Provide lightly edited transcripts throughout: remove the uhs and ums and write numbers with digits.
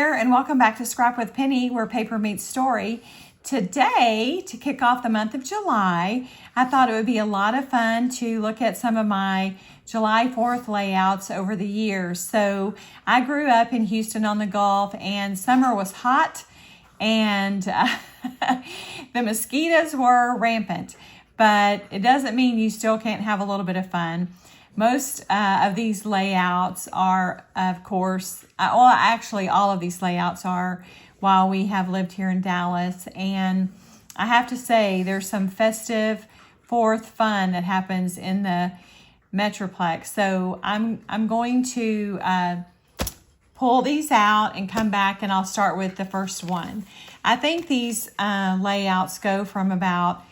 there, and welcome back to Scrap with Penny, where paper meets story. Today, to kick off the month of July, I thought it would be a lot of fun to look at some of my July 4th layouts over the years. So I grew up in Houston on the Gulf, and summer was hot, and the mosquitoes were rampant. But it doesn't mean you still can't have a little bit of fun. Most of these layouts are, of course, actually all of these layouts are while we have lived here in Dallas. And I have to say, there's some festive 4th fun that happens in the Metroplex. So I'm going to pull these out and come back, and I'll start with the first one. I think these layouts go from about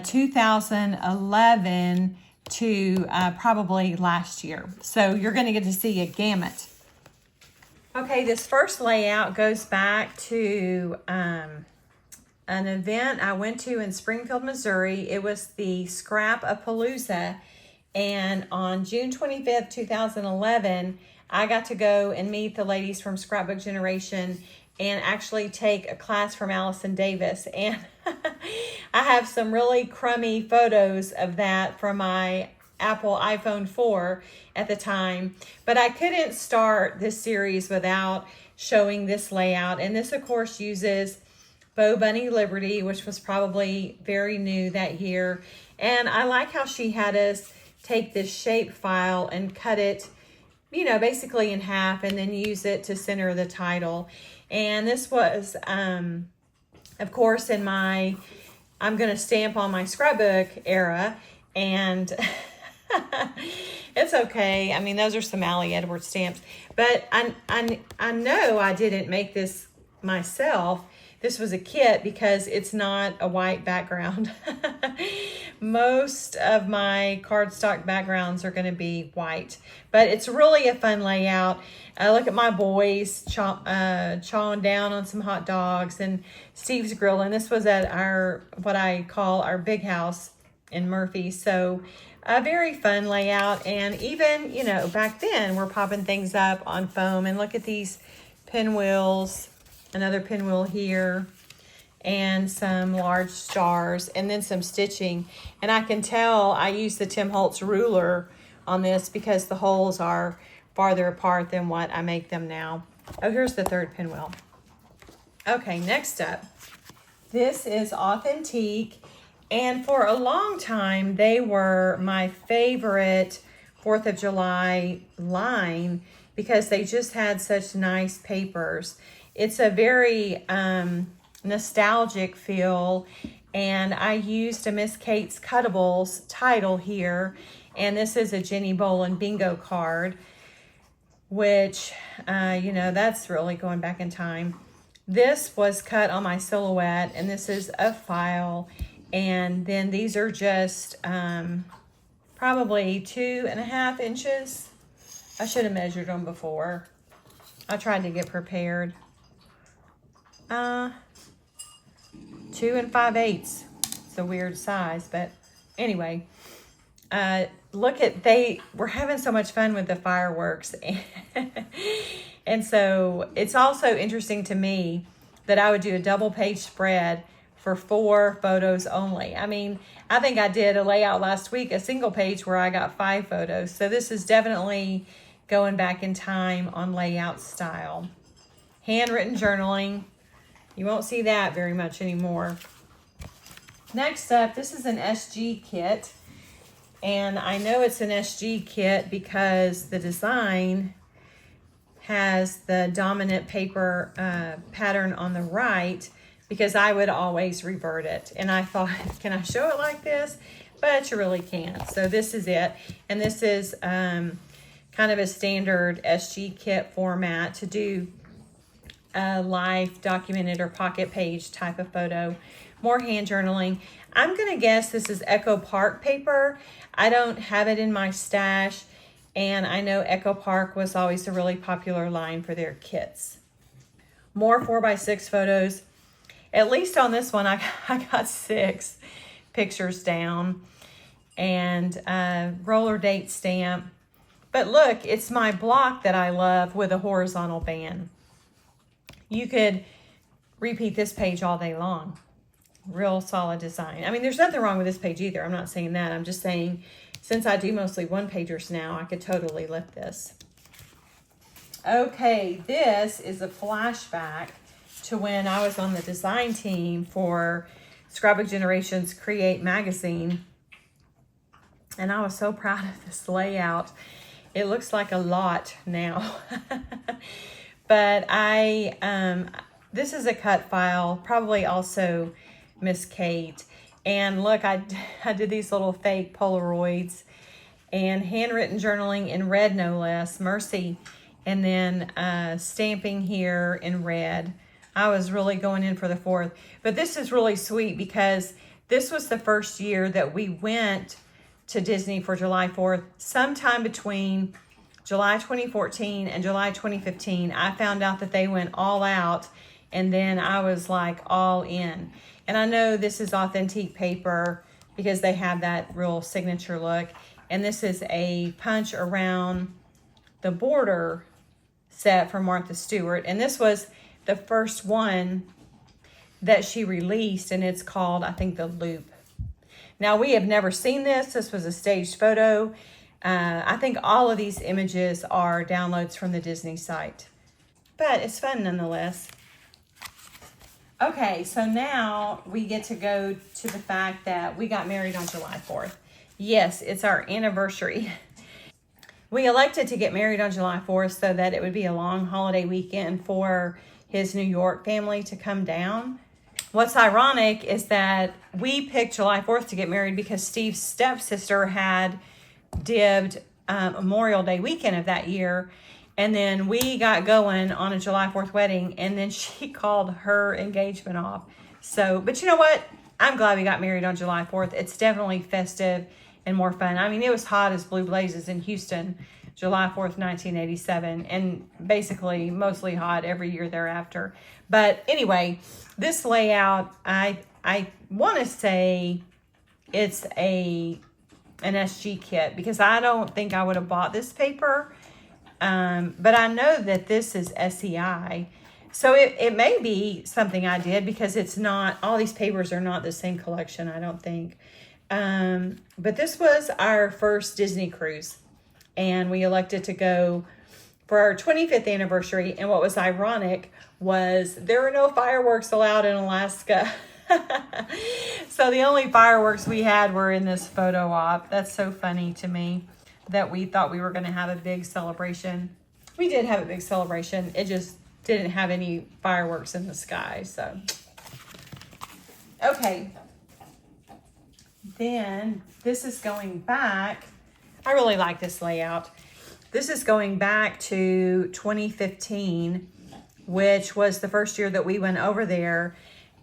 2011 to probably last year. So you're going to get to see a gamut. Okay, this first layout goes back to an event I went to in Springfield, Missouri. It was the Scrap-A-Palooza, and on June 25th, 2011, I got to go and meet the ladies from Scrapbook Generation and actually take a class from Allison Davis. And I have some really crummy photos of that from my Apple iPhone 4 at the time. But I couldn't start this series without showing this layout. And this, of course, uses Bo Bunny Liberty, which was probably very new that year. And I like how she had us take this shape file and cut it, you know, basically in half, and then use it to center the title. And this was, of course, in my, I'm going to stamp on my scrapbook era, and it's okay. I mean, those are some Allie Edwards stamps, but I know I didn't make this myself. This was a kit because it's not a white background. Most of my cardstock backgrounds are going to be white, but it's really a fun layout. Look at my boys chawing down on some hot dogs, and Steve's grilling. This was at our, what I call our big house in Murphy. So a very fun layout. And even, you know, back then we're popping things up on foam, and look at these pinwheels, another pinwheel here, and some large stars, and then some stitching. And I can tell I used the Tim Holtz ruler on this because the holes are farther apart than what I make them now. Oh, here's the third pinwheel. Okay, next up, this is Authentique, and for a long time they were my favorite 4th of July line because they just had such nice papers. It's a very nostalgic feel, and I used a Miss Kate's Cuttables title here, and this is a Jenny Bolin bingo card, which, you know, that's really going back in time. This was cut on my silhouette, and this is a file, and then these are just probably 2.5 inches. I should have measured them before. I tried to get prepared. 2 5/8. It's a weird size, but anyway, look at, they were having so much fun with the fireworks. And so it's also interesting to me that I would do a double page spread for 4 photos only. I mean, I think I did a layout last week, a single page where I got 5 photos. So this is definitely going back in time on layout style. Handwritten journaling. You won't see that very much anymore. Next up, this is an SG kit. And I know it's an SG kit because the design has the dominant paper pattern on the right, because I would always revert it. And I thought, can I show it like this? But you really can't. So this is it. And this is kind of a standard SG kit format to do a live documented or pocket page type of photo. More hand journaling. I'm going to guess this is Echo Park paper. I don't have it in my stash, and I know Echo Park was always a really popular line for their kits. More 4x6 photos. At least on this one, I got 6 pictures down, and roller date stamp. But look, it's my block that I love with a horizontal band. You could repeat this page all day long. Real solid design. I mean, there's nothing wrong with this page either. I'm not saying that. I'm just saying, since I do mostly one-pagers now, I could totally lift this. Okay, this is a flashback to when I was on the design team for Scrapbook Generations Create magazine. And I was so proud of this layout. It looks like a lot now. But this is a cut file, probably also Miss Kate. And look, I did these little fake Polaroids and handwritten journaling in red, no less, Mercy. And then stamping here in red. I was really going in for the 4th. But this is really sweet because this was the first year that we went to Disney for July 4th. Sometime between July 2014 and July 2015, I found out that they went all out, and then I was like all in. And I know this is authentic paper because they have that real signature look. And this is a punch around the border set from Martha Stewart. And this was the first one that she released, and it's called, I think, The Loop. Now, we have never seen this. This was a staged photo. I think all of these images are downloads from the Disney site. But it's fun nonetheless. Okay, so now we get to go to the fact that we got married on July 4th. Yes, it's our anniversary. We elected to get married on July 4th so that it would be a long holiday weekend for his New York family to come down. What's ironic is that we picked July 4th to get married because Steve's stepsister had dibbed Memorial Day weekend of that year. And then we got going on a July 4th wedding, and then she called her engagement off. So, but you know what? I'm glad we got married on July 4th. It's definitely festive and more fun. I mean, it was hot as blue blazes in Houston, July 4th, 1987, and basically mostly hot every year thereafter. But anyway, this layout, I want to say it's an SG kit because I don't think I would have bought this paper. But I know that this is SEI. So it may be something I did because it's not, all these papers are not the same collection, I don't think. But this was our first Disney cruise, and we elected to go for our 25th anniversary. And what was ironic was there were no fireworks allowed in Alaska. So the only fireworks we had were in this photo op. That's so funny to me that we thought we were going to have a big celebration. We did have a big celebration. It just didn't have any fireworks in the sky. So, okay. Then this is going back. I really like this layout. This is going back to 2015, which was the first year that we went over there.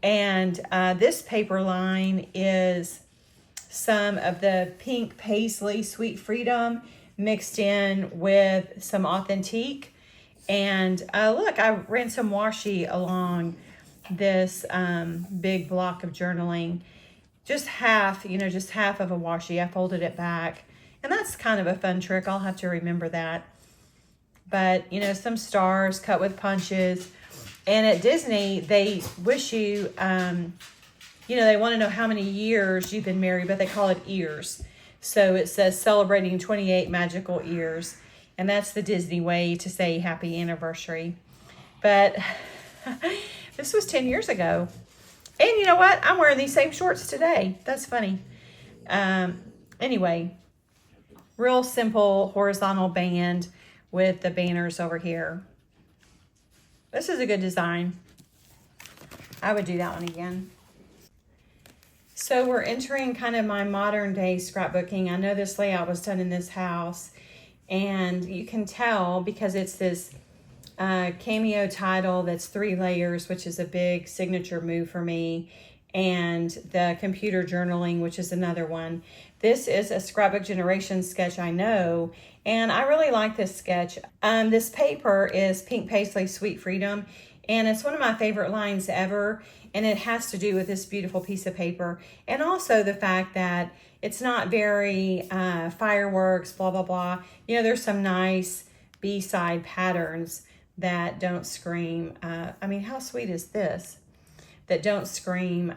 And this paper line is some of the pink paisley Sweet Freedom mixed in with some authentique. And look, I ran some washi along this big block of journaling. Just half, just half of a washi. I folded it back. And that's kind of a fun trick. I'll have to remember that. But, some stars cut with punches. And at Disney, they wish you, they want to know how many years you've been married, but they call it ears. So it says celebrating 28 magical years. And that's the Disney way to say happy anniversary. But this was 10 years ago. And you know what? I'm wearing these same shorts today. That's funny. Anyway, real simple horizontal band with the banners over here. This is a good design. I would do that one again. So we're entering kind of my modern day scrapbooking. I know this layout was done in this house, and you can tell because it's this cameo title that's 3 layers, which is a big signature move for me, and the computer journaling, which is another one. This is a Scrapbook Generations sketch, I know, and I really like this sketch. This paper is Pink Paisley Sweet Freedom, and it's one of my favorite lines ever, and it has to do with this beautiful piece of paper, and also the fact that it's not very fireworks, blah, blah, blah. There's some nice B-side patterns, that don't scream, I mean, how sweet is this? That don't scream,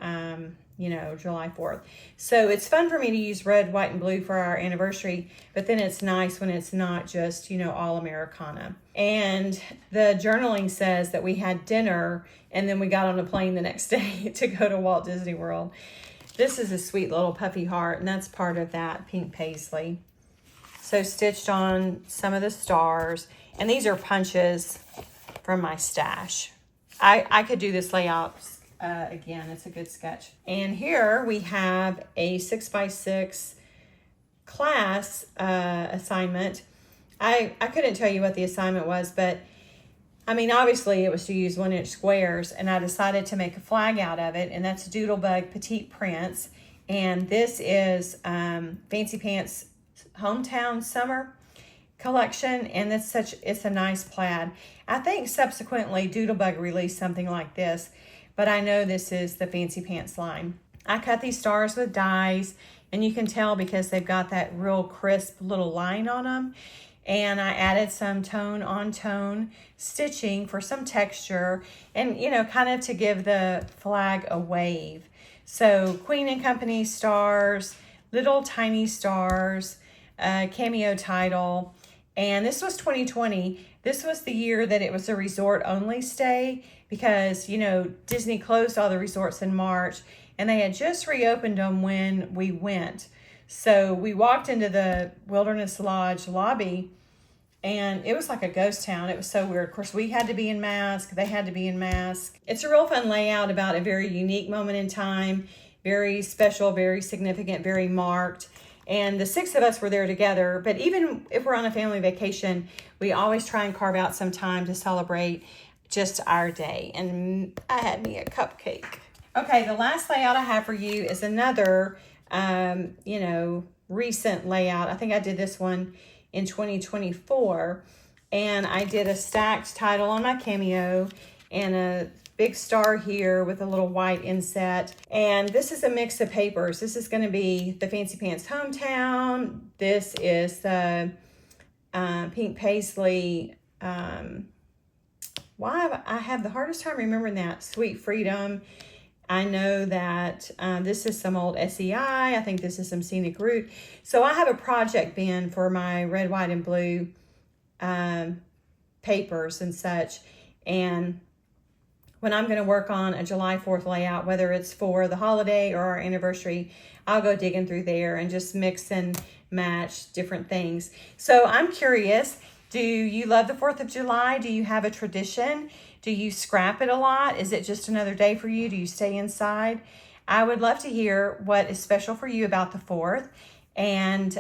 you know, July 4th. So it's fun for me to use red, white, and blue for our anniversary, but then it's nice when it's not just, you know, all Americana. And the journaling says that we had dinner and then we got on a plane the next day to go to Walt Disney World. This is a sweet little puffy heart, and that's part of that pink paisley. So stitched on some of the stars, and these are punches from my stash. I could do this layout again. It's a good sketch. And here we have a 6x6 class assignment. I couldn't tell you what the assignment was, but I mean, obviously it was to use 1-inch squares, and I decided to make a flag out of it, and that's Doodlebug Petite Prints. And this is Fancy Pants Hometown Summer collection, and it's a nice plaid. I think subsequently Doodlebug released something like this, but I know this is the Fancy Pants line. I cut these stars with dies, and you can tell because they've got that real crisp little line on them. And I added some tone on tone stitching for some texture and, you know, kind of to give the flag a wave. So Queen and Company stars, little tiny stars, cameo title. And this was 2020. This was the year that it was a resort only stay because, you know, Disney closed all the resorts in March and they had just reopened them when we went. So we walked into the Wilderness Lodge lobby and it was like a ghost town. It was so weird. Of course, we had to be in mask. They had to be in mask. It's a real fun layout about a very unique moment in time, very special, very significant, very marked. And the 6 of us were there together. But even if we're on a family vacation, we always try and carve out some time to celebrate just our day. And I had me a cupcake. Okay, the last layout I have for you is another, you know, recent layout. I think I did this one in 2024. And I did a stacked title on my cameo and a big star here with a little white inset. And this is a mix of papers. This is going to be the Fancy Pants Hometown. This is the pink paisley. Why I have the hardest time remembering that. Sweet Freedom. I know that this is some old SEI. I think this is some Scenic Route. So I have a project bin for my red, white, and blue papers and such. And when I'm going to work on a July 4th layout, whether it's for the holiday or our anniversary, I'll go digging through there and just mix and match different things. So I'm curious, do you love the 4th of July? Do you have a tradition? Do you scrap it a lot? Is it just another day for you? Do you stay inside? I would love to hear what is special for you about the 4th. And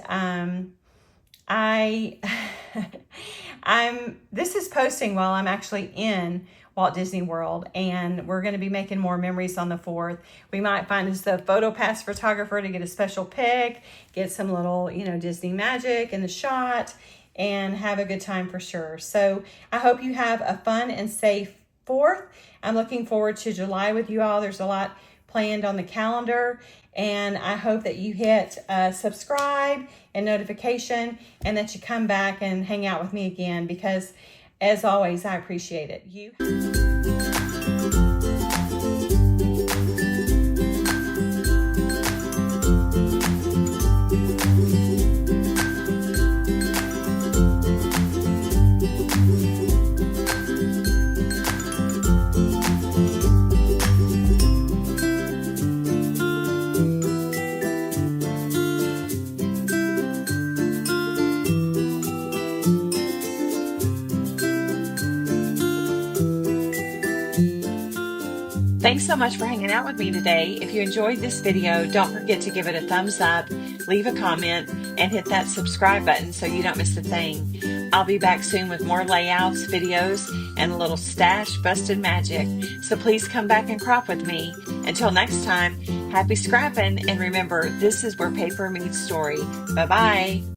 this is posting while I'm actually in Walt Disney World, and we're going to be making more memories on the 4th. We might find us a photo pass photographer to get a special pic, get some little, you know, Disney magic in the shot, and have a good time for sure. So I hope you have a fun and safe 4th. I'm looking forward to July with you all. There's a lot planned on the calendar, and I hope that you hit subscribe and notification, and that you come back and hang out with me again, because as always, I appreciate it. Thanks so much for hanging out with me today. If you enjoyed this video, don't forget to give it a thumbs up, leave a comment, and hit that subscribe button so you don't miss a thing. I'll be back soon with more layouts, videos, and a little stash busted magic. So please come back and crop with me. Until next time, happy scrapping, and remember, this is where paper meets story. Bye-bye.